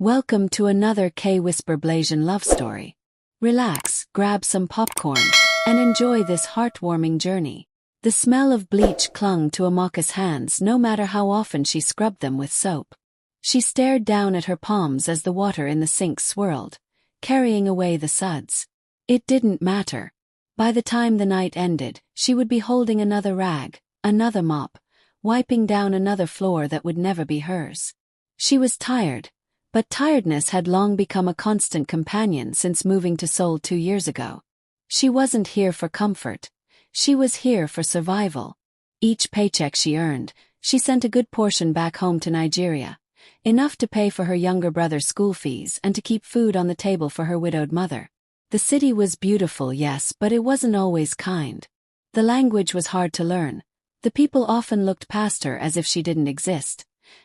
Welcome to another K-Whisper blasian love story. Relax, grab some popcorn, and enjoy this heartwarming journey. The smell of bleach clung to Amaka's hands no matter how often she scrubbed them with soap. She stared down at her palms as the water in the sink swirled, carrying away the suds. It didn't matter. By the time the night ended, she would be holding another rag, another mop, wiping down another floor that would never be hers. She was tired. But tiredness had long become a constant companion since moving to Seoul 2 years ago. She wasn't here for comfort. She was here for survival. Each paycheck she earned, she sent a good portion back home to Nigeria, enough to pay for her younger brother's school fees and to keep food on the table for her widowed mother. The city was beautiful, yes, but it wasn't always kind. The language was hard to learn. The people often looked past her as if she didn't exist.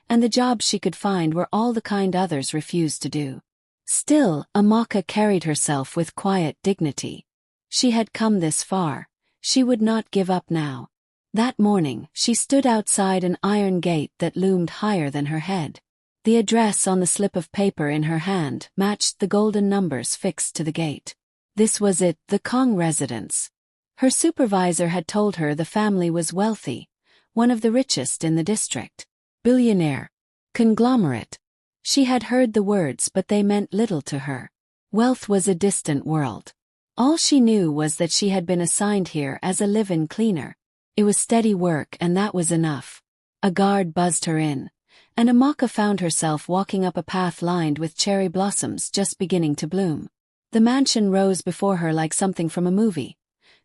And the jobs she could find were all the kind others refused to do. Still, Amaka carried herself with quiet dignity. She had come this far. She would not give up now. That morning, she stood outside an iron gate that loomed higher than her head. The address on the slip of paper in her hand matched the golden numbers fixed to the gate. This was it, the Kong residence. Her supervisor had told her the family was wealthy, one of the richest in the district. Billionaire. Conglomerate. She had heard the words, but they meant little to her. Wealth was a distant world. All she knew was that she had been assigned here as a live-in cleaner. It was steady work, and that was enough. A guard buzzed her in, and Amaka found herself walking up a path lined with cherry blossoms just beginning to bloom. The mansion rose before her like something from a movie.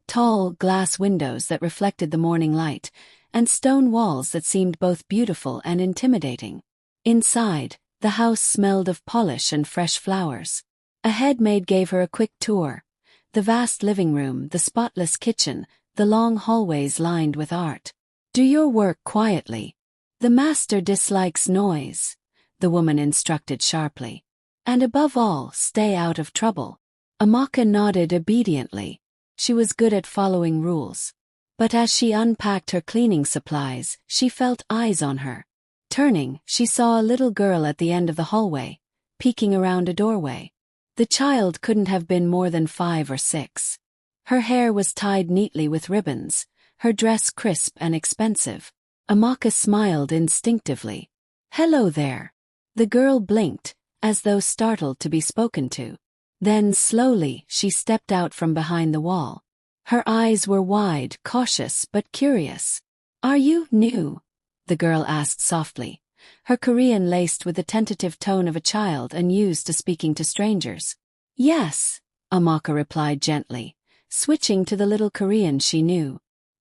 Tall, glass windows that reflected the morning light, and stone walls that seemed both beautiful and intimidating. Inside, the house smelled of polish and fresh flowers. A head maid gave her a quick tour. The vast living room, the spotless kitchen, the long hallways lined with art. Do your work quietly. The master dislikes noise, the woman instructed sharply. And above all, stay out of trouble. Amaka nodded obediently. She was good at following rules. But as she unpacked her cleaning supplies, she felt eyes on her. Turning, she saw a little girl at the end of the hallway, peeking around a doorway. The child couldn't have been more than 5 or 6. Her hair was tied neatly with ribbons, her dress crisp and expensive. Amaka smiled instinctively. "Hello there." The girl blinked, as though startled to be spoken to. Then slowly, she stepped out from behind the wall. Her eyes were wide, cautious but curious. "Are you new?" the girl asked softly, her Korean laced with the tentative tone of a child unused to speaking to strangers. "Yes," Amaka replied gently, switching to the little Korean she knew.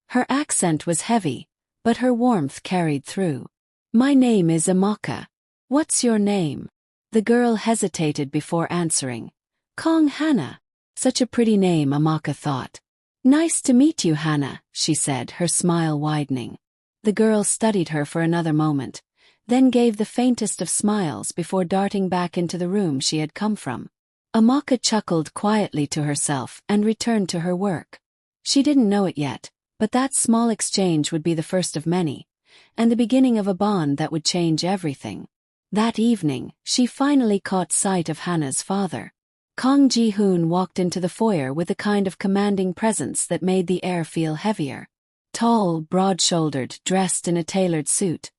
Her accent was heavy, but her warmth carried through. "My name is Amaka. What's your name?" The girl hesitated before answering. "Kong Hannah." Such a pretty name, Amaka thought. "Nice to meet you, Hannah," she said, her smile widening. The girl studied her for another moment, then gave the faintest of smiles before darting back into the room she had come from. Amaka chuckled quietly to herself and returned to her work. She didn't know it yet, but that small exchange would be the first of many, and the beginning of a bond that would change everything. That evening, she finally caught sight of Hannah's father. Hune walked into the foyer with a kind of commanding presence that made the air feel heavier. Tall, broad-shouldered, dressed in a tailored suit,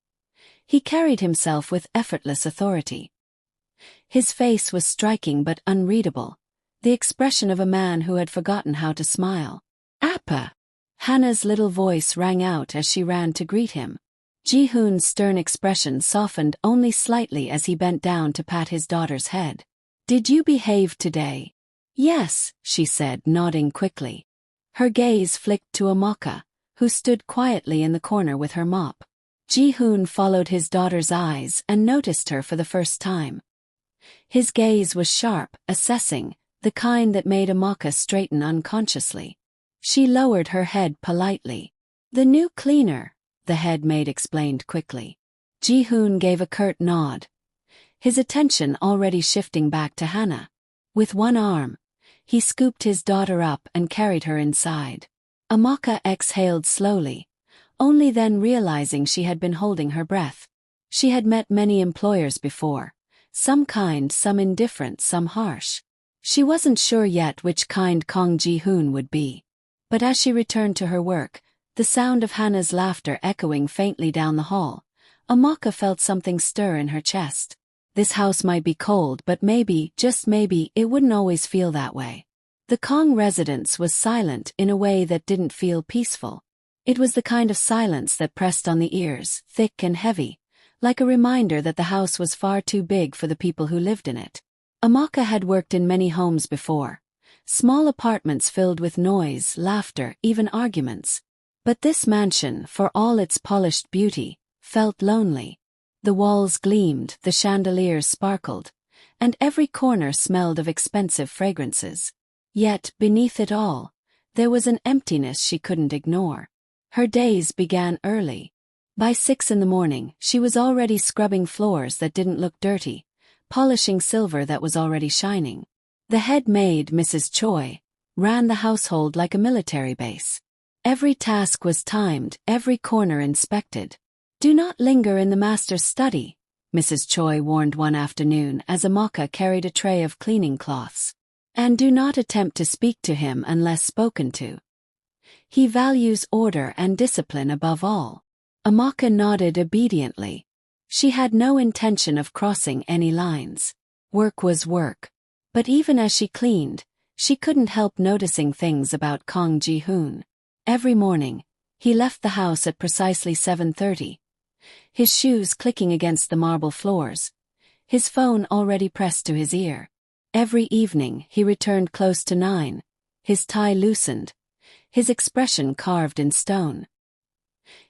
he carried himself with effortless authority. His face was striking but unreadable, the expression of a man who had forgotten how to smile. "Appa!" Hannah's little voice rang out as she ran to greet him. Ji-hoon's stern expression softened only slightly as he bent down to pat his daughter's head. "Did you behave today?" "Yes," she said, nodding quickly. Her gaze flicked to Amaka, who stood quietly in the corner with her mop. Ji-hoon followed his daughter's eyes and noticed her for the first time. His gaze was sharp, assessing, the kind that made Amaka straighten unconsciously. She lowered her head politely. "The new cleaner," the head maid explained quickly. Ji-hoon gave a curt nod, his attention already shifting back to Hannah. With one arm, he scooped his daughter up and carried her inside. Amaka exhaled slowly, only then realizing she had been holding her breath. She had met many employers before, some kind, some indifferent, some harsh. She wasn't sure yet which kind Kong Ji-hoon would be. But as she returned to her work, the sound of Hannah's laughter echoing faintly down the hall, Amaka felt something stir in her chest. This house might be cold, but maybe, just maybe, it wouldn't always feel that way. The Kong residence was silent in a way that didn't feel peaceful. It was the kind of silence that pressed on the ears, thick and heavy, like a reminder that the house was far too big for the people who lived in it. Amaka had worked in many homes before. Small apartments filled with noise, laughter, even arguments. But this mansion, for all its polished beauty, felt lonely. The walls gleamed, the chandeliers sparkled, and every corner smelled of expensive fragrances. Yet, beneath it all, there was an emptiness she couldn't ignore. Her days began early. By 6 in the morning, she was already scrubbing floors that didn't look dirty, polishing silver that was already shining. The head maid, Mrs. Choi, ran the household like a military base. Every task was timed, every corner inspected. "Do not linger in the master's study," Mrs. Choi warned one afternoon as Amaka carried a tray of cleaning cloths. "And do not attempt to speak to him unless spoken to. He values order and discipline above all." Amaka nodded obediently. She had no intention of crossing any lines. Work was work. But even as she cleaned, she couldn't help noticing things about Kong Ji-hoon. Every morning, he left the house at precisely 7:30. His shoes clicking against the marble floors, his phone already pressed to his ear. Every evening, he returned close to 9, his tie loosened, his expression carved in stone.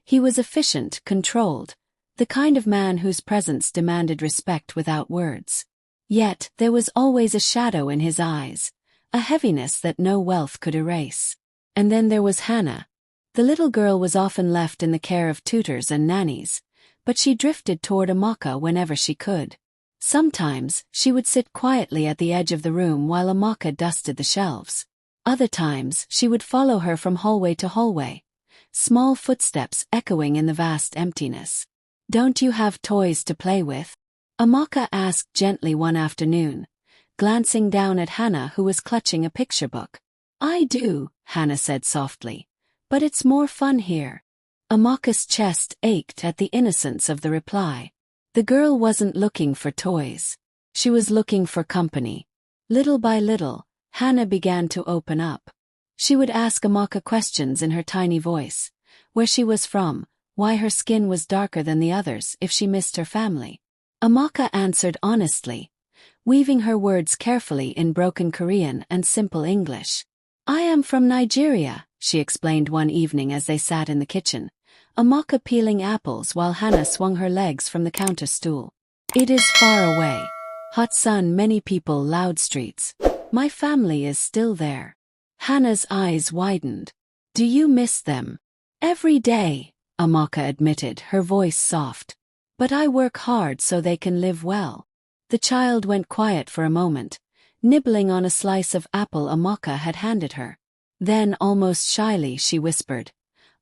He was efficient, controlled, the kind of man whose presence demanded respect without words. Yet, there was always a shadow in his eyes, a heaviness that no wealth could erase. And then there was Hannah. The little girl was often left in the care of tutors and nannies, but she drifted toward Amaka whenever she could. Sometimes, she would sit quietly at the edge of the room while Amaka dusted the shelves. Other times, she would follow her from hallway to hallway, small footsteps echoing in the vast emptiness. "Don't you have toys to play with?" Amaka asked gently one afternoon, glancing down at Hannah who was clutching a picture book. "I do," Hannah said softly, "but it's more fun here." Amaka's chest ached at the innocence of the reply. The girl wasn't looking for toys. She was looking for company. Little by little, Hannah began to open up. She would ask Amaka questions in her tiny voice, where she was from, why her skin was darker than the others, if she missed her family. Amaka answered honestly, weaving her words carefully in broken Korean and simple English. "I am from Nigeria," she explained one evening as they sat in the kitchen, Amaka peeling apples while Hannah swung her legs from the counter stool. "It is far away. Hot sun, many people, loud streets. My family is still there." Hannah's eyes widened. "Do you miss them?" "Every day," Amaka admitted, her voice soft. "But I work hard so they can live well." The child went quiet for a moment, nibbling on a slice of apple Amaka had handed her. Then, almost shyly, she whispered,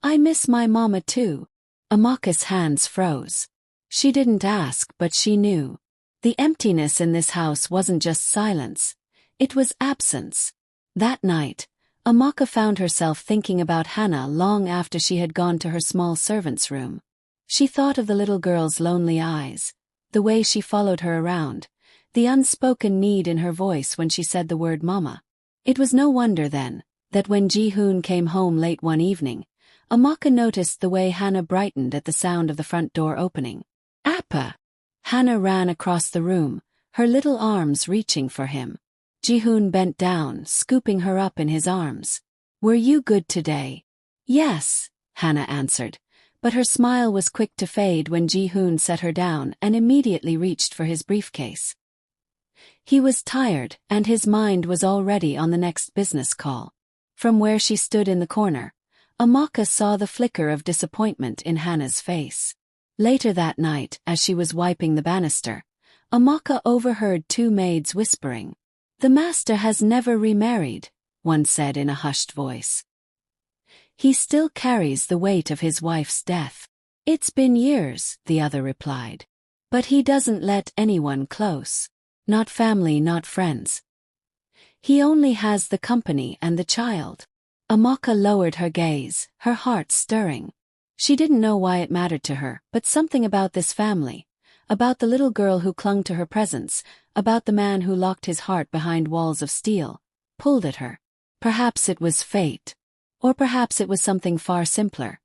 "I miss my mama too." Amaka's hands froze. She didn't ask, but she knew. The emptiness in this house wasn't just silence, it was absence. That night, Amaka found herself thinking about Hannah long after she had gone to her small servant's room. She thought of the little girl's lonely eyes, the way she followed her around, the unspoken need in her voice when she said the word mama. It was no wonder then, that when Ji-hoon came home late one evening, Amaka noticed the way Hannah brightened at the sound of the front door opening. "Appa!" Hannah ran across the room, her little arms reaching for him. Ji-hoon bent down, scooping her up in his arms. "Were you good today?" "Yes," Hannah answered, but her smile was quick to fade when Ji-hoon set her down and immediately reached for his briefcase. He was tired, and his mind was already on the next business call. From where she stood in the corner, Amaka saw the flicker of disappointment in Hannah's face. Later that night, as she was wiping the banister, Amaka overheard two maids whispering. "The master has never remarried," one said in a hushed voice. "He still carries the weight of his wife's death." "It's been years," the other replied. But he doesn't let anyone close. Not family, not friends. He only has the company and the child. Amaka lowered her gaze, her heart stirring. She didn't know why it mattered to her, but something about this family, about the little girl who clung to her presence, about the man who locked his heart behind walls of steel, pulled at her. Perhaps it was fate. Or perhaps it was something far simpler.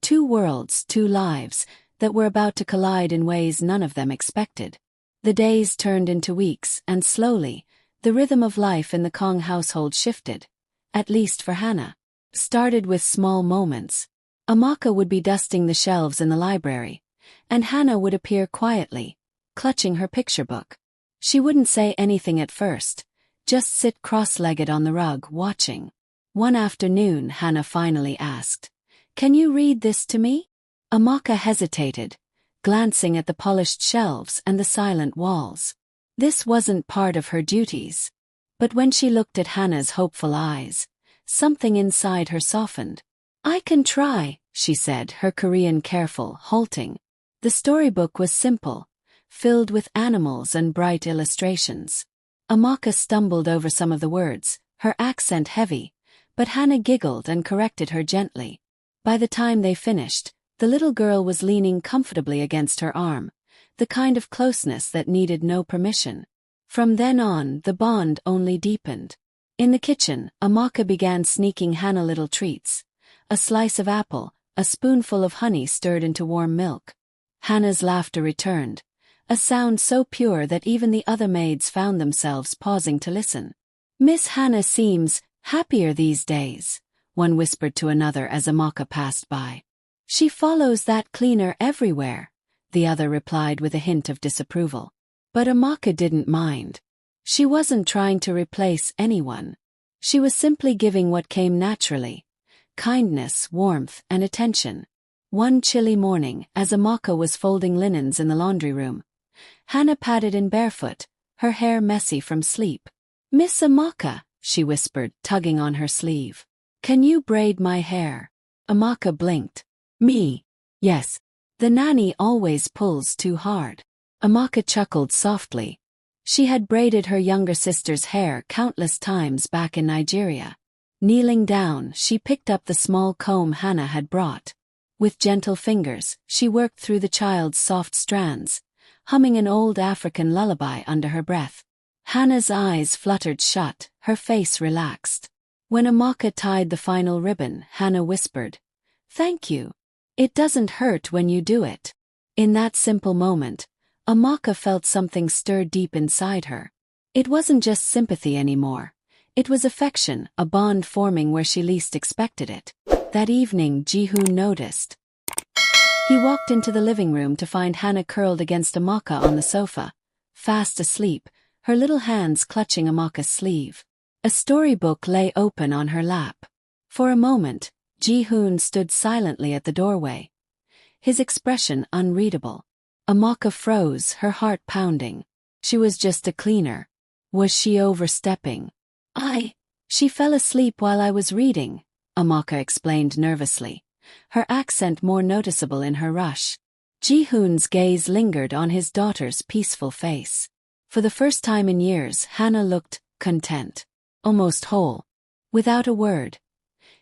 Two worlds, two lives, that were about to collide in ways none of them expected. The days turned into weeks, and slowly, the rhythm of life in the Kong household shifted. At least for Hannah. Started with small moments. Amaka would be dusting the shelves in the library, and Hannah would appear quietly, clutching her picture book. She wouldn't say anything at first, just sit cross-legged on the rug, watching. One afternoon, Hannah finally asked, "Can you read this to me?" Amaka hesitated, glancing at the polished shelves and the silent walls. This wasn't part of her duties. But when she looked at Hannah's hopeful eyes, something inside her softened. "I can try," she said, her Korean careful, halting. The storybook was simple, filled with animals and bright illustrations. Amaka stumbled over some of the words, her accent heavy, but Hannah giggled and corrected her gently. By the time they finished, the little girl was leaning comfortably against her arm, the kind of closeness that needed no permission. From then on, the bond only deepened. In the kitchen, Amaka began sneaking Hannah little treats. A slice of apple, a spoonful of honey stirred into warm milk. Hannah's laughter returned, a sound so pure that even the other maids found themselves pausing to listen. "Miss Hannah seems happier these days," one whispered to another as Amaka passed by. "She follows that cleaner everywhere," the other replied with a hint of disapproval. But Amaka didn't mind. She wasn't trying to replace anyone. She was simply giving what came naturally: kindness, warmth, and attention. One chilly morning, as Amaka was folding linens in the laundry room, Hannah padded in barefoot, her hair messy from sleep. "Miss Amaka," she whispered, tugging on her sleeve. "Can you braid my hair?" Amaka blinked. "Me? Yes. The nanny always pulls too hard." Amaka chuckled softly. She had braided her younger sister's hair countless times back in Nigeria. Kneeling down, she picked up the small comb Hannah had brought. With gentle fingers, she worked through the child's soft strands, humming an old African lullaby under her breath. Hannah's eyes fluttered shut, her face relaxed. When Amaka tied the final ribbon, Hannah whispered, "Thank you. It doesn't hurt when you do it." In that simple moment, Amaka felt something stir deep inside her. It wasn't just sympathy anymore. It was affection, a bond forming where she least expected it. That evening, Hune noticed. He walked into the living room to find Hannah curled against Amaka on the sofa, fast asleep, her little hands clutching Amaka's sleeve. A storybook lay open on her lap. For a moment, Hune stood silently at the doorway, his expression unreadable. Amaka froze, her heart pounding. She was just a cleaner. Was she overstepping? She fell asleep while I was reading," Amaka explained nervously, her accent more noticeable in her rush. Jihoon's gaze lingered on his daughter's peaceful face. For the first time in years, Hannah looked content, almost whole. Without a word,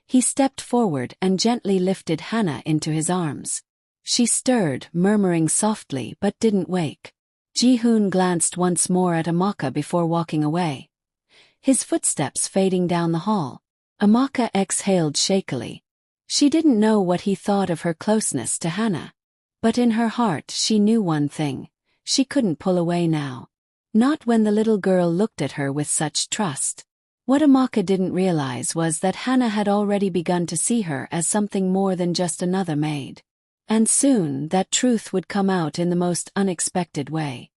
he stepped forward and gently lifted Hannah into his arms. She stirred, murmuring softly, but didn't wake. Jihoon glanced once more at Amaka before walking away, his footsteps fading down the hall. Amaka exhaled shakily. She didn't know what he thought of her closeness to Hannah. But in her heart she knew one thing: she couldn't pull away now. Not when the little girl looked at her with such trust. What Amaka didn't realize was that Hannah had already begun to see her as something more than just another maid. And soon that truth would come out in the most unexpected way.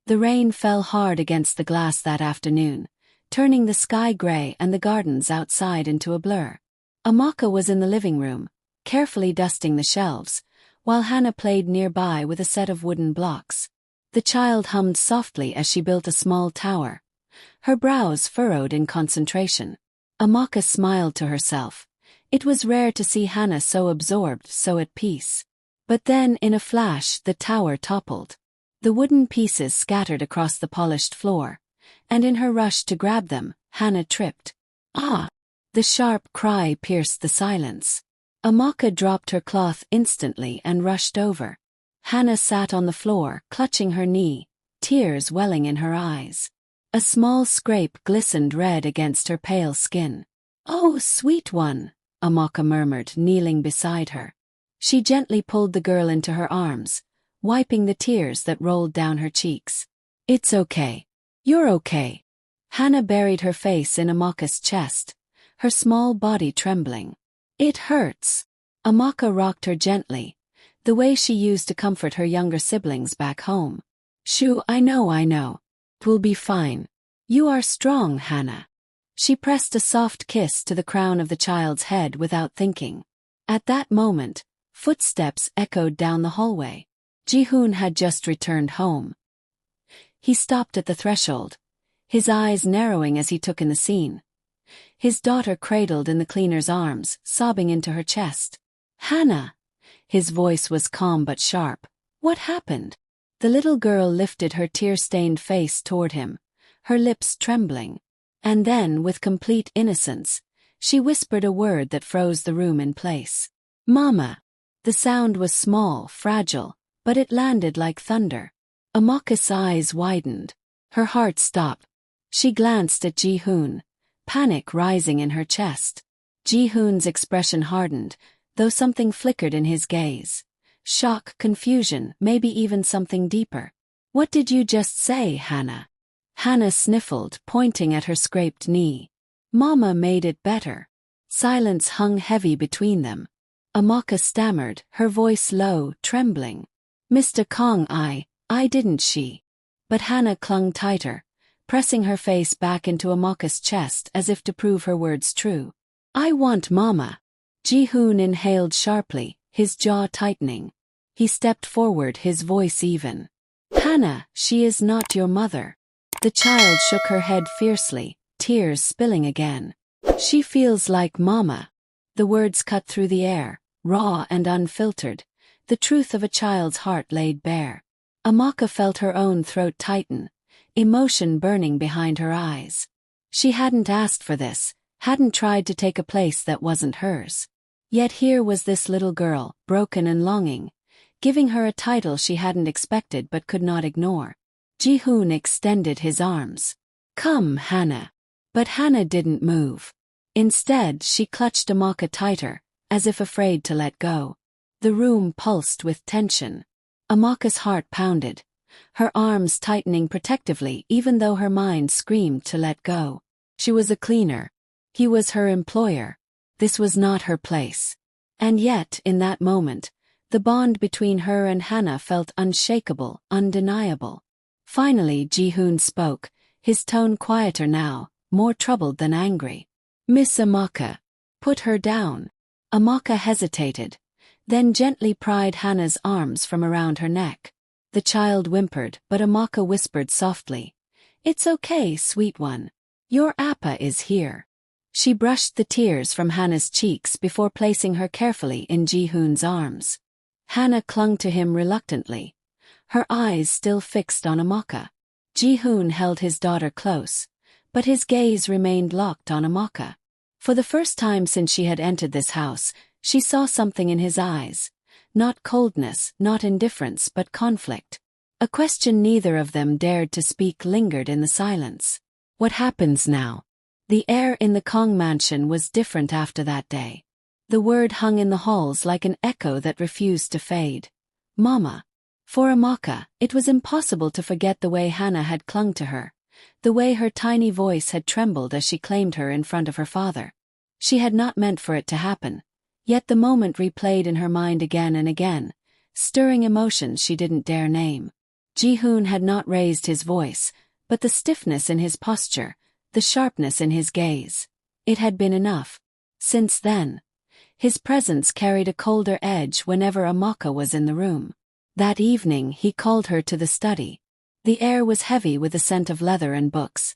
The rain fell hard against the glass that afternoon, turning the sky gray and the gardens outside into a blur. Amaka was in the living room, carefully dusting the shelves, while Hannah played nearby with a set of wooden blocks. The child hummed softly as she built a small tower, her brows furrowed in concentration. Amaka smiled to herself. It was rare to see Hannah so absorbed, so at peace. But then, in a flash, the tower toppled. The wooden pieces scattered across the polished floor, and in her rush to grab them, Hannah tripped. Ah! The sharp cry pierced the silence. Amaka dropped her cloth instantly and rushed over. Hannah sat on the floor, clutching her knee, tears welling in her eyes. A small scrape glistened red against her pale skin. "Oh, sweet one," Amaka murmured, kneeling beside her. She gently pulled the girl into her arms, wiping the tears that rolled down her cheeks. "It's okay. You're okay." Hannah buried her face in Amaka's chest, her small body trembling. "It hurts." Amaka rocked her gently, the way she used to comfort her younger siblings back home. "Shoo, I know. We'll be fine. You are strong, Hannah." She pressed a soft kiss to the crown of the child's head without thinking. At that moment, footsteps echoed down the hallway. Hune had just returned home. He stopped at the threshold, his eyes narrowing as he took in the scene. His daughter cradled in the cleaner's arms, sobbing into her chest. "Hannah!" His voice was calm but sharp. "What happened?" The little girl lifted her tear-stained face toward him, her lips trembling. And then, with complete innocence, she whispered a word that froze the room in place. "Mama." The sound was small, fragile, but it landed like thunder. Amaka's eyes widened. Her heart stopped. She glanced at Hune, panic rising in her chest. Hune's expression hardened, though something flickered in his gaze. Shock, confusion, maybe even something deeper. "What did you just say, Hannah?" Hannah sniffled, pointing at her scraped knee. "Mama made it better." Silence hung heavy between them. Amaka stammered, her voice low, trembling. "Mr. Kong, I didn't she." But Hannah clung tighter, pressing her face back into Amaka's chest as if to prove her words true. "I want Mama." Hune inhaled sharply, his jaw tightening. He stepped forward, his voice even. "Hannah, she is not your mother." The child shook her head fiercely, tears spilling again. "She feels like Mama." The words cut through the air, raw and unfiltered, the truth of a child's heart laid bare. Amaka felt her own throat tighten, emotion burning behind her eyes. She hadn't asked for this, hadn't tried to take a place that wasn't hers. Yet here was this little girl, broken and longing, giving her a title she hadn't expected but could not ignore. Hune extended his arms. "Come, Hannah." But Hannah didn't move. Instead, she clutched Amaka tighter, as if afraid to let go. The room pulsed with tension. Amaka's heart pounded, her arms tightening protectively even though her mind screamed to let go. She was a cleaner. He was her employer. This was not her place. And yet, in that moment, the bond between her and Hannah felt unshakable, undeniable. Finally, Hune spoke, his tone quieter now, more troubled than angry. "Miss Amaka." "Put her down." Amaka hesitated, then gently pried Hannah's arms from around her neck. The child whimpered, but Amaka whispered softly, "It's okay, sweet one. Your appa is here." She brushed the tears from Hannah's cheeks before placing her carefully in Hune's arms. Hannah clung to him reluctantly, her eyes still fixed on Amaka. Hune held his daughter close, but his gaze remained locked on Amaka. For the first time since she had entered this house, she saw something in his eyes. Not coldness, not indifference, but conflict. A question neither of them dared to speak lingered in the silence. What happens now? The air in the Kong mansion was different after that day. The word hung in the halls like an echo that refused to fade. Mama. For Amaka, it was impossible to forget the way Hannah had clung to her, the way her tiny voice had trembled as she claimed her in front of her father. She had not meant for it to happen, yet the moment replayed in her mind again and again, stirring emotions she didn't dare name. Hune had not raised his voice, but the stiffness in his posture, the sharpness in his gaze. It had been enough. Since then, his presence carried a colder edge whenever Amaka was in the room. That evening he called her to the study. The air was heavy with the scent of leather and books,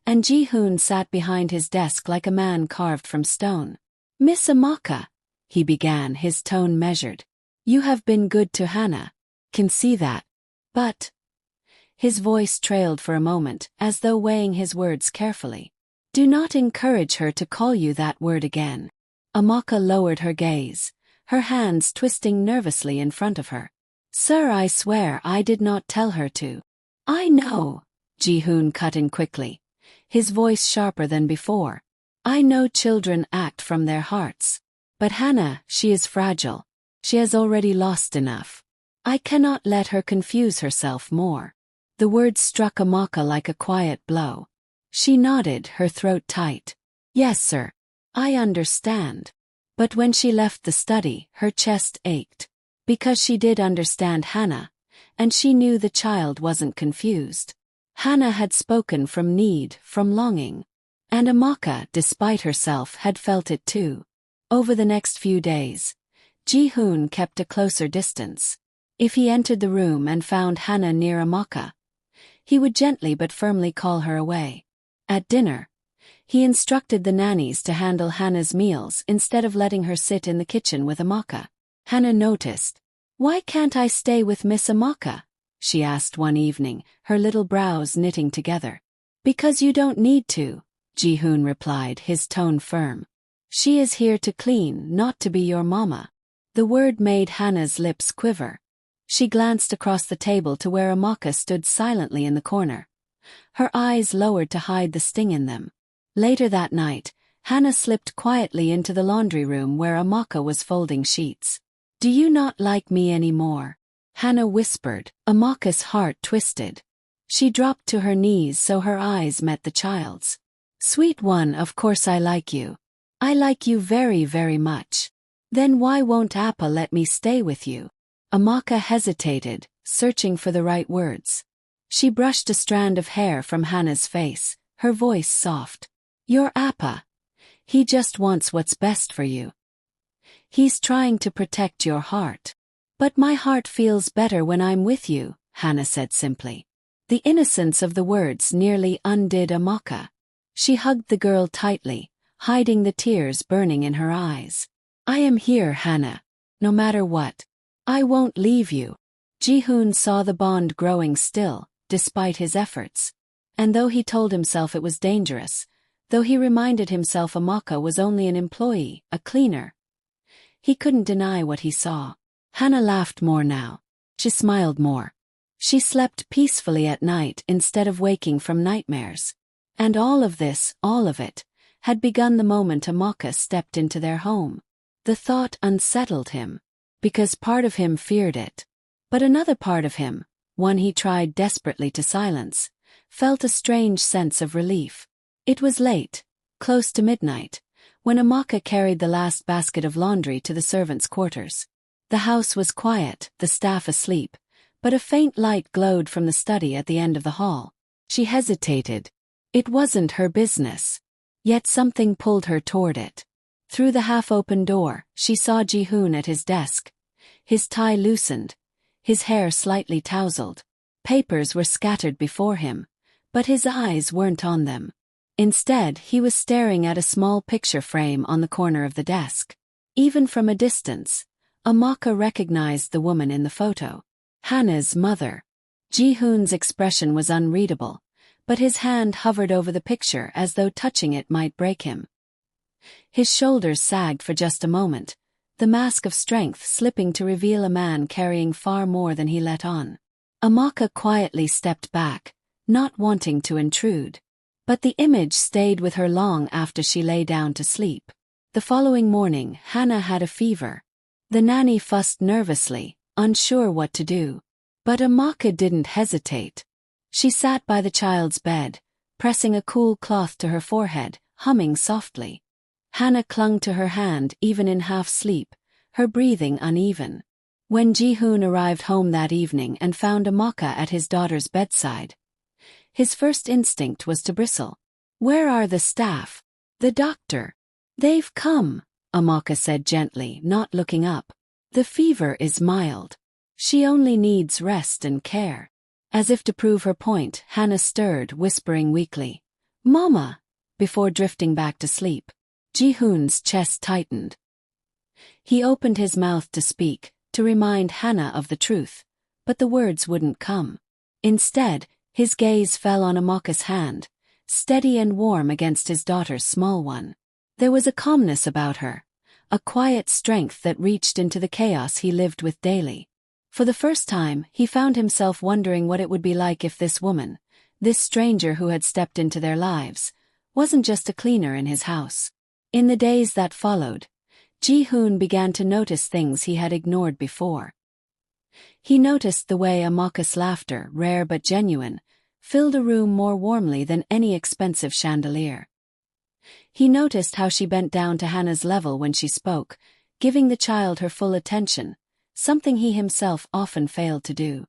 and Hune sat behind his desk like a man carved from stone. "Miss Amaka," he began, his tone measured. "You have been good to Hannah. Can see that. But, His voice trailed for a moment, as though weighing his words carefully. Do not encourage her to call you that word again. Amaka lowered her gaze, her hands twisting nervously in front of her. Sir, I swear I did not tell her to. I know, Hune cut in quickly, his voice sharper than before. I know children act from their hearts. But Hannah, she is fragile. She has already lost enough. I cannot let her confuse herself more. The words struck Amaka like a quiet blow. She nodded, her throat tight. Yes, sir. I understand. But when she left the study, her chest ached. Because she did understand Hannah, and she knew the child wasn't confused. Hannah had spoken from need, from longing. And Amaka, despite herself, had felt it too. Over the next few days, Hune kept a closer distance. If he entered the room and found Hannah near Amaka, he would gently but firmly call her away. At dinner, he instructed the nannies to handle Hannah's meals instead of letting her sit in the kitchen with Amaka. Hannah noticed. Why can't I stay with Miss Amaka? She asked one evening, her little brows knitting together. Because you don't need to, Hune replied, his tone firm. She is here to clean, not to be your mama. The word made Hannah's lips quiver. She glanced across the table to where Amaka stood silently in the corner, her eyes lowered to hide the sting in them. Later that night, Hannah slipped quietly into the laundry room where Amaka was folding sheets. Do you not like me anymore? Hannah whispered. Amaka's heart twisted. She dropped to her knees so her eyes met the child's. Sweet one, of course I like you. I like you very, very much. Then why won't Appa let me stay with you? Amaka hesitated, searching for the right words. She brushed a strand of hair from Hannah's face, her voice soft. Your Appa. He just wants what's best for you. He's trying to protect your heart. But my heart feels better when I'm with you, Hannah said simply. The innocence of the words nearly undid Amaka. She hugged the girl tightly, hiding the tears burning in her eyes. I am here, Hannah. No matter what. I won't leave you. Hune saw the bond growing still, despite his efforts. And though he told himself it was dangerous, though he reminded himself Amaka was only an employee, a cleaner, he couldn't deny what he saw. Hannah laughed more now. She smiled more. She slept peacefully at night instead of waking from nightmares. And all of this, all of it, had begun the moment Amaka stepped into their home. The thought unsettled him, because part of him feared it. But another part of him, one he tried desperately to silence, felt a strange sense of relief. It was late, close to midnight, when Amaka carried the last basket of laundry to the servants' quarters. The house was quiet, the staff asleep, but a faint light glowed from the study at the end of the hall. She hesitated. It wasn't her business. Yet something pulled her toward it. Through the half-open door, she saw Hune at his desk. His tie loosened, his hair slightly tousled. Papers were scattered before him, but his eyes weren't on them. Instead, he was staring at a small picture frame on the corner of the desk. Even from a distance, Amaka recognized the woman in the photo. Hannah's mother. Hune's expression was unreadable, but his hand hovered over the picture as though touching it might break him. His shoulders sagged for just a moment, the mask of strength slipping to reveal a man carrying far more than he let on. Amaka quietly stepped back, not wanting to intrude. But the image stayed with her long after she lay down to sleep. The following morning, Hannah had a fever. The nanny fussed nervously, unsure what to do. But Amaka didn't hesitate. She sat by the child's bed, pressing a cool cloth to her forehead, humming softly. Hannah clung to her hand even in half-sleep, her breathing uneven. When Hune arrived home that evening and found Amaka at his daughter's bedside, his first instinct was to bristle. Where are the staff? The doctor? They've come, Amaka said gently, not looking up. The fever is mild. She only needs rest and care. As if to prove her point, Hannah stirred, whispering weakly, Mama, before drifting back to sleep. Hune's chest tightened. He opened his mouth to speak, to remind Hannah of the truth, but the words wouldn't come. Instead, his gaze fell on Amaka's hand, steady and warm against his daughter's small one. There was a calmness about her, a quiet strength that reached into the chaos he lived with daily. For the first time, he found himself wondering what it would be like if this woman, this stranger who had stepped into their lives, wasn't just a cleaner in his house. In the days that followed, Hune began to notice things he had ignored before. He noticed the way Amaka's laughter, rare but genuine, filled a room more warmly than any expensive chandelier. He noticed how she bent down to Hannah's level when she spoke, giving the child her full attention, something he himself often failed to do.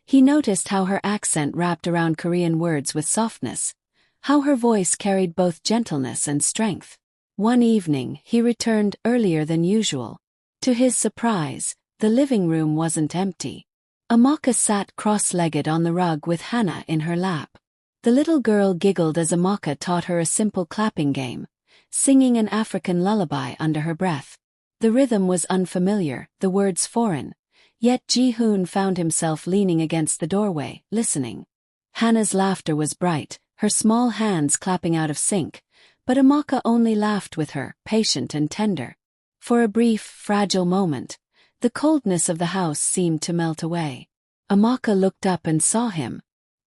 He noticed how her accent wrapped around Korean words with softness, how her voice carried both gentleness and strength. One evening, he returned earlier than usual. To his surprise, the living room wasn't empty. Amaka sat cross-legged on the rug with Hannah in her lap. The little girl giggled as Amaka taught her a simple clapping game, singing an African lullaby under her breath. The rhythm was unfamiliar, the words foreign, yet Hune found himself leaning against the doorway, listening. Hannah's laughter was bright, her small hands clapping out of sync, but Amaka only laughed with her, patient and tender. For a brief, fragile moment, the coldness of the house seemed to melt away. Amaka looked up and saw him.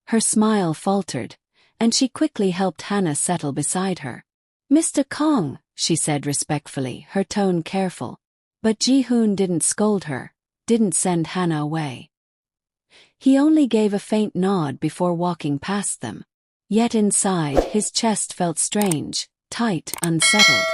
Her smile faltered, and she quickly helped Hannah settle beside her. "Mr. Kong," she said respectfully, her tone careful. But Hune didn't scold her, didn't send Hannah away. He only gave a faint nod before walking past them. Yet inside, his chest felt strange, tight, unsettled.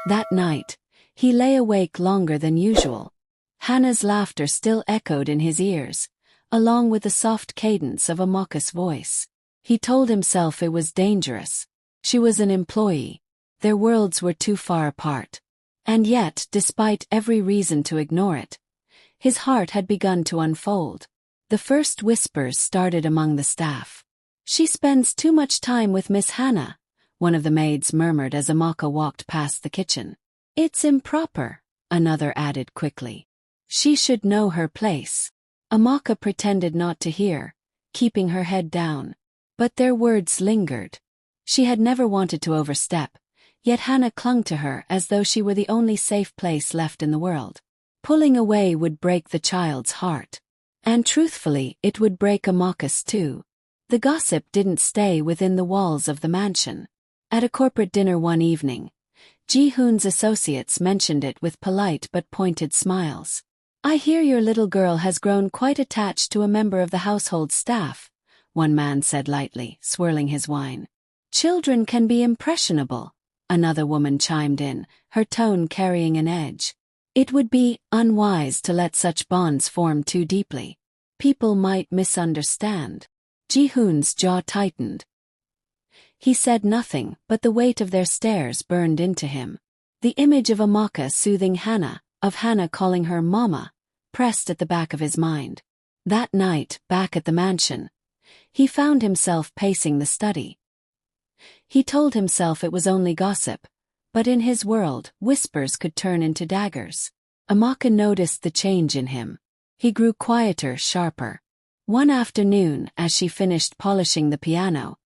That night, he lay awake longer than usual. Hannah's laughter still echoed in his ears, along with the soft cadence of Amaka's voice. He told himself it was dangerous. She was an employee. Their worlds were too far apart. And yet, despite every reason to ignore it, his heart had begun to unfold. The first whispers started among the staff. "She spends too much time with Miss Hannah," one of the maids murmured as Amaka walked past the kitchen. "It's improper," another added quickly. "She should know her place." Amaka pretended not to hear, keeping her head down. But their words lingered. She had never wanted to overstep, yet Hannah clung to her as though she were the only safe place left in the world. Pulling away would break the child's heart. And truthfully, it would break Amaka's too. The gossip didn't stay within the walls of the mansion. At a corporate dinner one evening, Hune's associates mentioned it with polite but pointed smiles. "I hear your little girl has grown quite attached to a member of the household staff," one man said lightly, swirling his wine. "Children can be impressionable," another woman chimed in, her tone carrying an edge. "It would be unwise to let such bonds form too deeply. People might misunderstand." Hune's jaw tightened. He said nothing, but the weight of their stares burned into him. The image of Amaka soothing Hannah, of Hannah calling her Mama, pressed at the back of his mind. That night, back at the mansion, he found himself pacing the study. He told himself it was only gossip, but in his world, whispers could turn into daggers. Amaka noticed the change in him. He grew quieter, sharper. One afternoon, as she finished polishing the piano,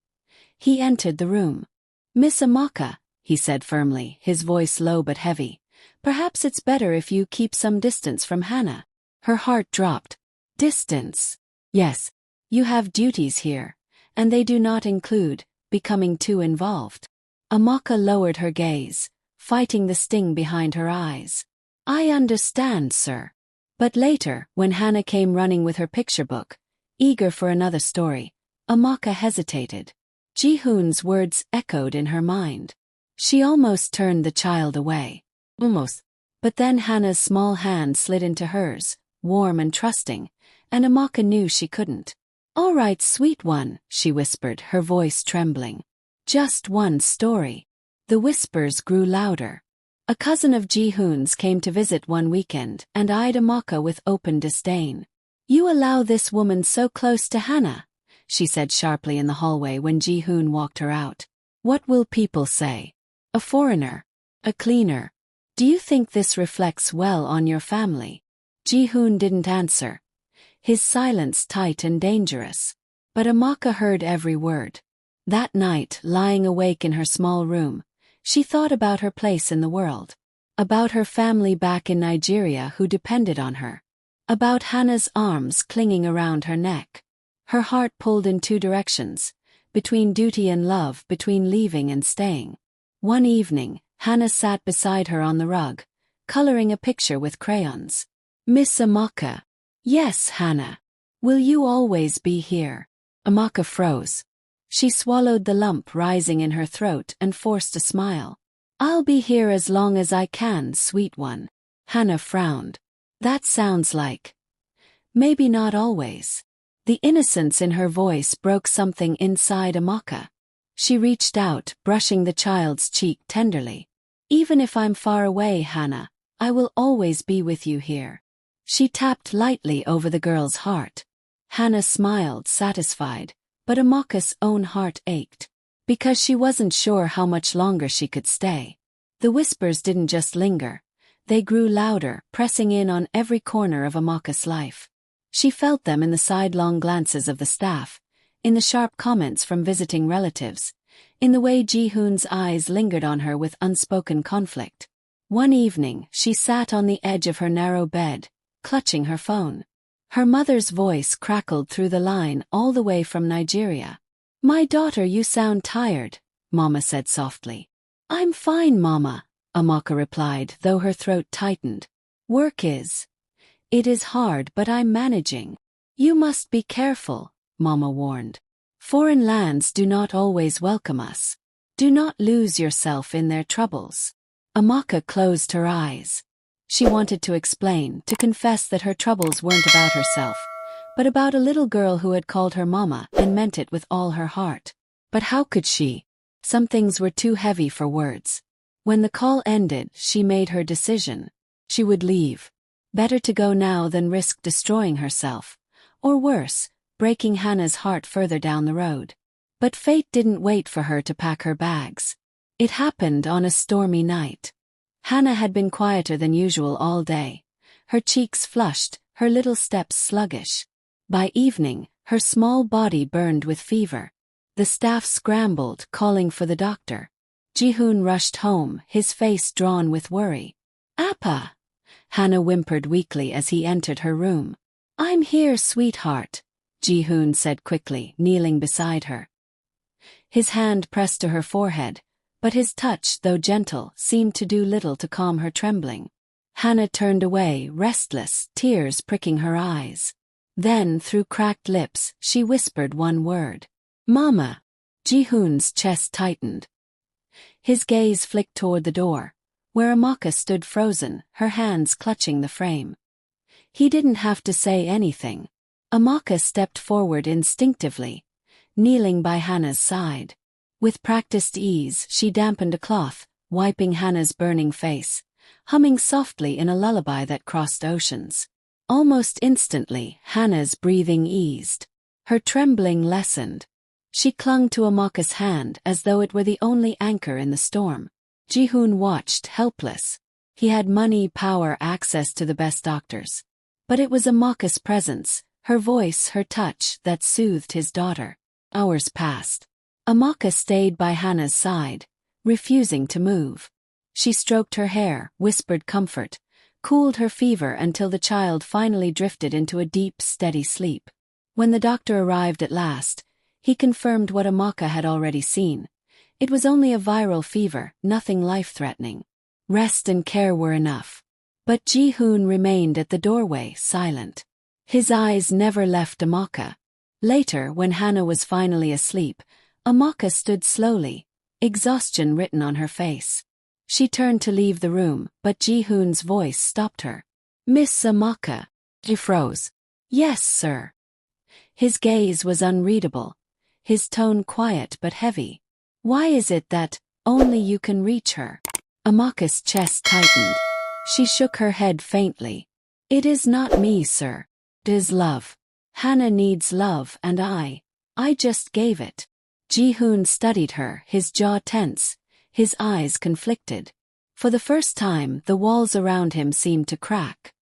he entered the room. "Miss Amaka," he said firmly, his voice low but heavy, "perhaps it's better if you keep some distance from Hannah." Her heart dropped. "Distance?" "Yes. You have duties here, and they do not include becoming too involved." Amaka lowered her gaze, fighting the sting behind her eyes. "I understand, sir." But later, when Hannah came running with her picture book, eager for another story, Amaka hesitated. Hune's words echoed in her mind. She almost turned the child away. Almost. But then Hannah's small hand slid into hers, warm and trusting, and Amaka knew she couldn't. "All right, sweet one," she whispered, her voice trembling. "Just one story." The whispers grew louder. A cousin of Hune's came to visit one weekend and eyed Amaka with open disdain. "You allow this woman so close to Hannah," she said sharply in the hallway when Hune walked her out. "What will people say? A foreigner? A cleaner? Do you think this reflects well on your family?" Hune didn't answer. his silence tight and dangerous. But Amaka heard every word. That night, lying awake in her small room, she thought about her place in the world. About her family back in Nigeria who depended on her. About Hannah's arms clinging around her neck. Her heart pulled in two directions, between duty and love, between leaving and staying. One evening, Hannah sat beside her on the rug, coloring a picture with crayons. "Miss Amaka." "Yes, Hannah. Will you always be here?" Amaka froze. She swallowed the lump rising in her throat and forced a smile. "I'll be here as long as I can, sweet one." Hannah frowned. "That sounds like... maybe not always." The innocence in her voice broke something inside Amaka. She reached out, brushing the child's cheek tenderly. "Even if I'm far away, Hannah, I will always be with you here." She tapped lightly over the girl's heart. Hannah smiled, satisfied, but Amaka's own heart ached. Because she wasn't sure how much longer she could stay. The whispers didn't just linger. They grew louder, pressing in on every corner of Amaka's life. She felt them in the sidelong glances of the staff, in the sharp comments from visiting relatives, in the way Ji-hoon's eyes lingered on her with unspoken conflict. One evening, she sat on the edge of her narrow bed, clutching her phone. Her mother's voice crackled through the line all the way from Nigeria. "My daughter, you sound tired," Mama said softly. "I'm fine, Mama," Amaka replied, though her throat tightened. "Work is. It is hard, but I'm managing." "You must be careful," Mama warned. "Foreign lands do not always welcome us. Do not lose yourself in their troubles." Amaka closed her eyes. She wanted to explain, to confess that her troubles weren't about herself, but about a little girl who had called her Mama and meant it with all her heart. But how could she? Some things were too heavy for words. When the call ended, she made her decision. She would leave. Better to go now than risk destroying herself. Or worse, breaking Hannah's heart further down the road. But fate didn't wait for her to pack her bags. It happened on a stormy night. Hannah had been quieter than usual all day. Her cheeks flushed, her little steps sluggish. By evening, her small body burned with fever. The staff scrambled, calling for the doctor. Ji-hoon rushed home, his face drawn with worry. "Appa!" Hannah whimpered weakly as he entered her room. "I'm here, sweetheart," Ji-hoon said quickly, kneeling beside her. His hand pressed to her forehead, but his touch, though gentle, seemed to do little to calm her trembling. Hannah turned away, restless, tears pricking her eyes. Then, through cracked lips, she whispered one word. "Mama." Ji-hoon's chest tightened. His gaze flicked toward the door, where Amaka stood frozen, her hands clutching the frame. He didn't have to say anything. Amaka stepped forward instinctively, kneeling by Hannah's side. With practiced ease, she dampened a cloth, wiping Hannah's burning face, humming softly in a lullaby that crossed oceans. Almost instantly, Hannah's breathing eased. Her trembling lessened. She clung to Amaka's hand as though it were the only anchor in the storm. Ji-hoon watched, helpless. He had money, power, access to the best doctors. But it was Amaka's presence, her voice, her touch, that soothed his daughter. Hours passed. Amaka stayed by Hannah's side, refusing to move. She stroked her hair, whispered comfort, cooled her fever until the child finally drifted into a deep, steady sleep. When the doctor arrived at last, he confirmed what Amaka had already seen. It was only a viral fever, nothing life-threatening. Rest and care were enough. But Ji-hoon remained at the doorway, silent. His eyes never left Amaka. Later, when Hannah was finally asleep, Amaka stood slowly, exhaustion written on her face. She turned to leave the room, but Ji-hoon's voice stopped her. "Miss Amaka." She froze. "Yes, sir." His gaze was unreadable, his tone quiet but heavy. "Why is it that only you can reach her?" Amaka's chest tightened. She shook her head faintly. "It is not me, sir. It is love. Hannah needs love and I just gave it." Ji-hoon studied her, his jaw tense, his eyes conflicted. For the first time, the walls around him seemed to crack.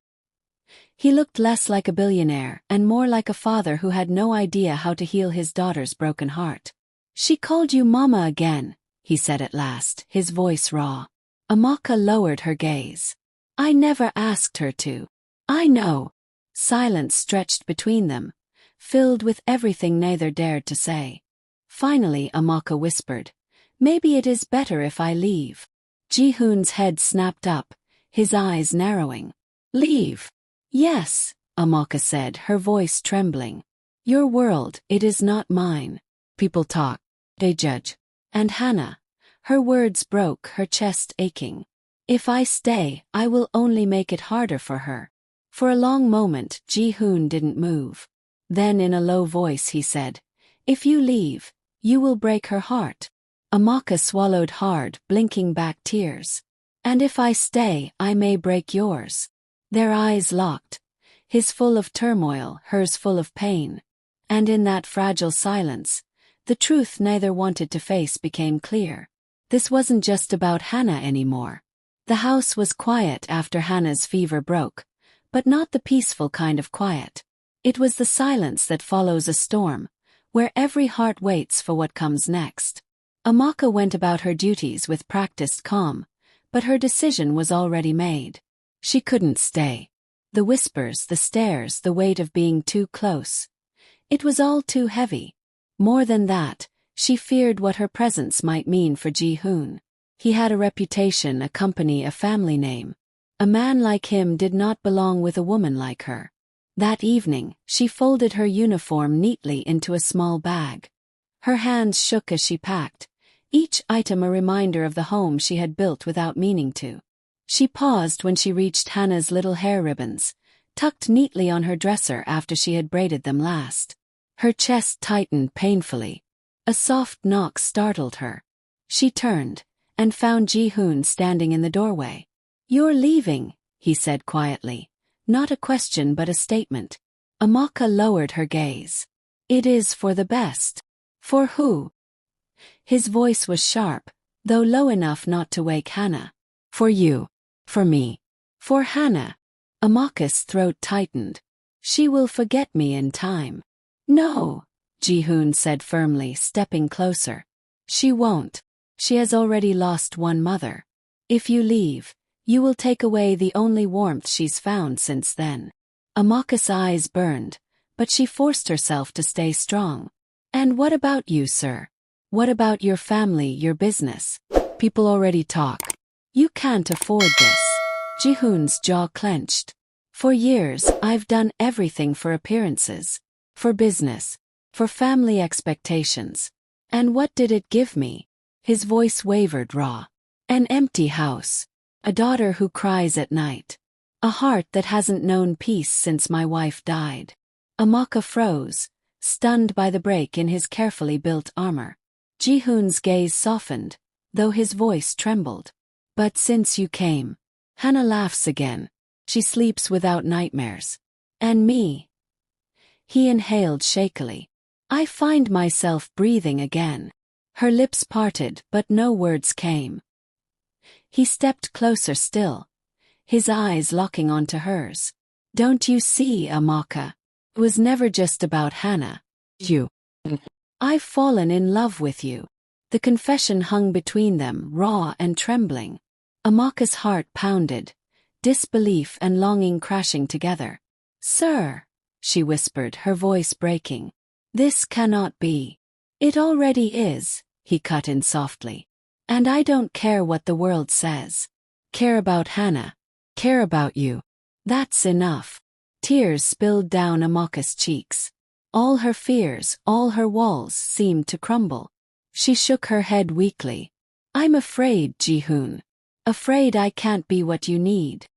He looked less like a billionaire and more like a father who had no idea how to heal his daughter's broken heart. "She called you Mama again," he said at last, his voice raw. Amaka lowered her gaze. "I never asked her to." "I know." Silence stretched between them, filled with everything neither dared to say. Finally Amaka whispered, "Maybe it is better if I leave." Ji-hoon's head snapped up, his eyes narrowing. "Leave?" "Yes," Amaka said, her voice trembling. "Your world, it is not mine. People talk. They judge." And Hannah. Her words broke, her chest aching. "If I stay, I will only make it harder for her." For a long moment, Ji-hoon didn't move. Then in a low voice he said, "If you leave, you will break her heart." Amaka swallowed hard, blinking back tears. "And if I stay, I may break yours." Their eyes locked, his full of turmoil, hers full of pain. And in that fragile silence, the truth neither wanted to face became clear. This wasn't just about Hannah anymore. The house was quiet after Hannah's fever broke, but not the peaceful kind of quiet. It was the silence that follows a storm, where every heart waits for what comes next. Amaka went about her duties with practiced calm, but her decision was already made. She couldn't stay. The whispers, the stares, the weight of being too close. It was all too heavy. More than that, she feared what her presence might mean for Ji-hoon. He had a reputation, a company, a family name. A man like him did not belong with a woman like her. That evening, she folded her uniform neatly into a small bag. Her hands shook as she packed, each item a reminder of the home she had built without meaning to. She paused when she reached Hannah's little hair ribbons, tucked neatly on her dresser after she had braided them last. Her chest tightened painfully. A soft knock startled her. She turned, and found Ji-hoon standing in the doorway. "You're leaving," he said quietly. Not a question but a statement. Amaka lowered her gaze. "It is for the best." "For who?" His voice was sharp, though low enough not to wake Hannah. "For you. For me. For Hannah." Amaka's throat tightened. "She will forget me in time." "No," Ji-hoon said firmly, stepping closer. "She won't. She has already lost one mother. If you leave, you will take away the only warmth she's found since then." Amaka's eyes burned, but she forced herself to stay strong. "And what about you, sir? What about your family, your business? People already talk. You can't afford this." Ji-hoon's jaw clenched. "For years, I've done everything for appearances. For business. For family expectations. And what did it give me?" His voice wavered raw. "An empty house. A daughter who cries at night. A heart that hasn't known peace since my wife died." Amaka froze, stunned by the break in his carefully built armor. Ji-hoon's gaze softened, though his voice trembled. "But since you came." Hannah laughs again. "She sleeps without nightmares. And me." He inhaled shakily. "I find myself breathing again." Her lips parted, but no words came. He stepped closer still, his eyes locking onto hers. "Don't you see, Amaka? It was never just about Hannah. You. I've fallen in love with you." The confession hung between them, raw and trembling. Amaka's heart pounded, disbelief and longing crashing together. "Sir," she whispered, her voice breaking. "This cannot be." "It already is," he cut in softly. "And I don't care what the world says. Care about Hannah. Care about you. That's enough." Tears spilled down Amaka's cheeks. All her fears, all her walls seemed to crumble. She shook her head weakly. "I'm afraid, Ji-hoon. Afraid I can't be what you need."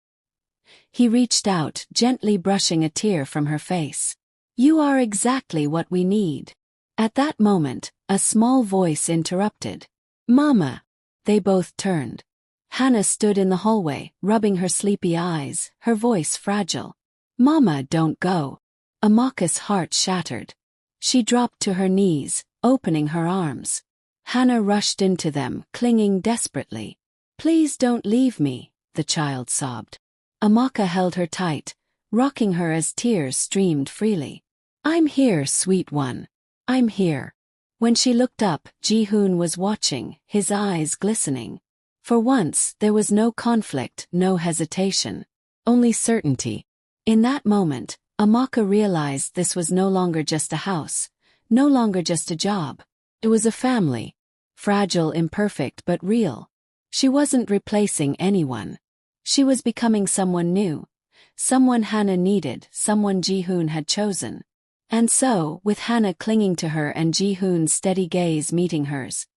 He reached out, gently brushing a tear from her face. "You are exactly what we need." At that moment, a small voice interrupted. "Mama." They both turned. Hannah stood in the hallway, rubbing her sleepy eyes, her voice fragile. "Mama, don't go." Amaka's heart shattered. She dropped to her knees, opening her arms. Hannah rushed into them, clinging desperately. "Please don't leave me," the child sobbed. Amaka held her tight, rocking her as tears streamed freely. "I'm here, sweet one. I'm here." When she looked up, Hune was watching, his eyes glistening. For once, there was no conflict, no hesitation. Only certainty. In that moment, Amaka realized this was no longer just a house, no longer just a job. It was a family. Fragile, imperfect, but real. She wasn't replacing anyone. She was becoming someone new. Someone Hannah needed, someone Hune had chosen. And so, with Hannah clinging to her and Hune's steady gaze meeting hers,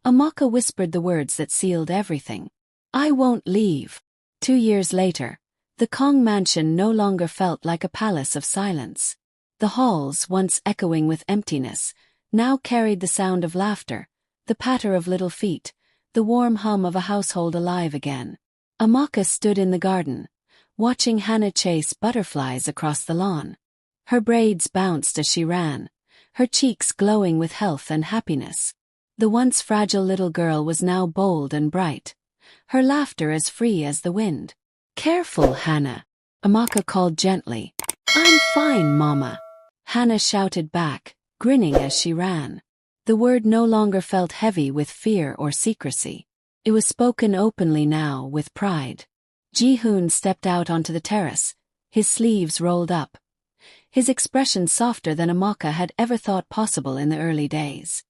Amaka whispered the words that sealed everything. "I won't leave." 2 years later, the Kong mansion no longer felt like a palace of silence. The halls, once echoing with emptiness, now carried the sound of laughter, the patter of little feet, the warm hum of a household alive again. Amaka stood in the garden, watching Hannah chase butterflies across the lawn. Her braids bounced as she ran, her cheeks glowing with health and happiness. The once fragile little girl was now bold and bright, her laughter as free as the wind. "Careful, Hannah," Amaka called gently. "I'm fine, Mama," Hannah shouted back, grinning as she ran. The word no longer felt heavy with fear or secrecy. It was spoken openly now, with pride. Hune stepped out onto the terrace, his sleeves rolled up, his expression softer than Amaka had ever thought possible in the early days.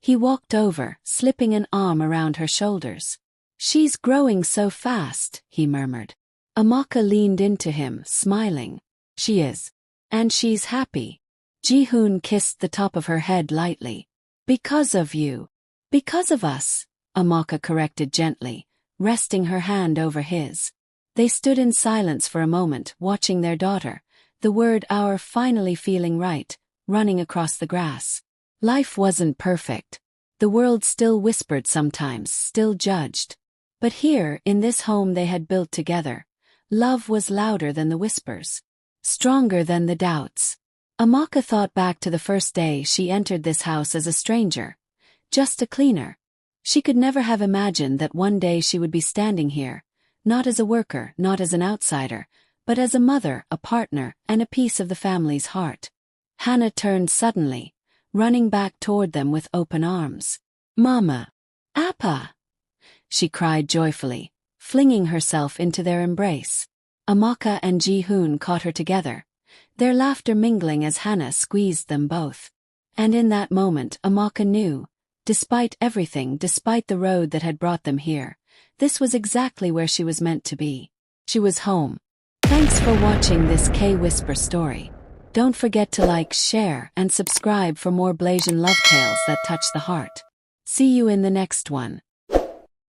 He walked over, slipping an arm around her shoulders. "She's growing so fast," he murmured. Amaka leaned into him, smiling. "She is. And she's happy." Hune kissed the top of her head lightly. "Because of you." "Because of us," Amaka corrected gently, resting her hand over his. They stood in silence for a moment, watching their daughter, the word "our" finally feeling right, running across the grass. Life wasn't perfect. The world still whispered sometimes, still judged. But here, in this home they had built together, love was louder than the whispers, stronger than the doubts. Amaka thought back to the first day she entered this house as a stranger, just a cleaner. She could never have imagined that one day she would be standing here, not as a worker, not as an outsider, but as a mother, a partner, and a piece of the family's heart. Hannah turned suddenly, running back toward them with open arms. "Mama! Appa!" she cried joyfully, flinging herself into their embrace. Amaka and Hune caught her together, their laughter mingling as Hannah squeezed them both. And in that moment Amaka knew, despite everything, despite the road that had brought them here, this was exactly where she was meant to be. She was home. Thanks for watching this K-Whisper story. Don't forget to like, share, and subscribe for more blasian love tales that touch the heart. See you in the next one.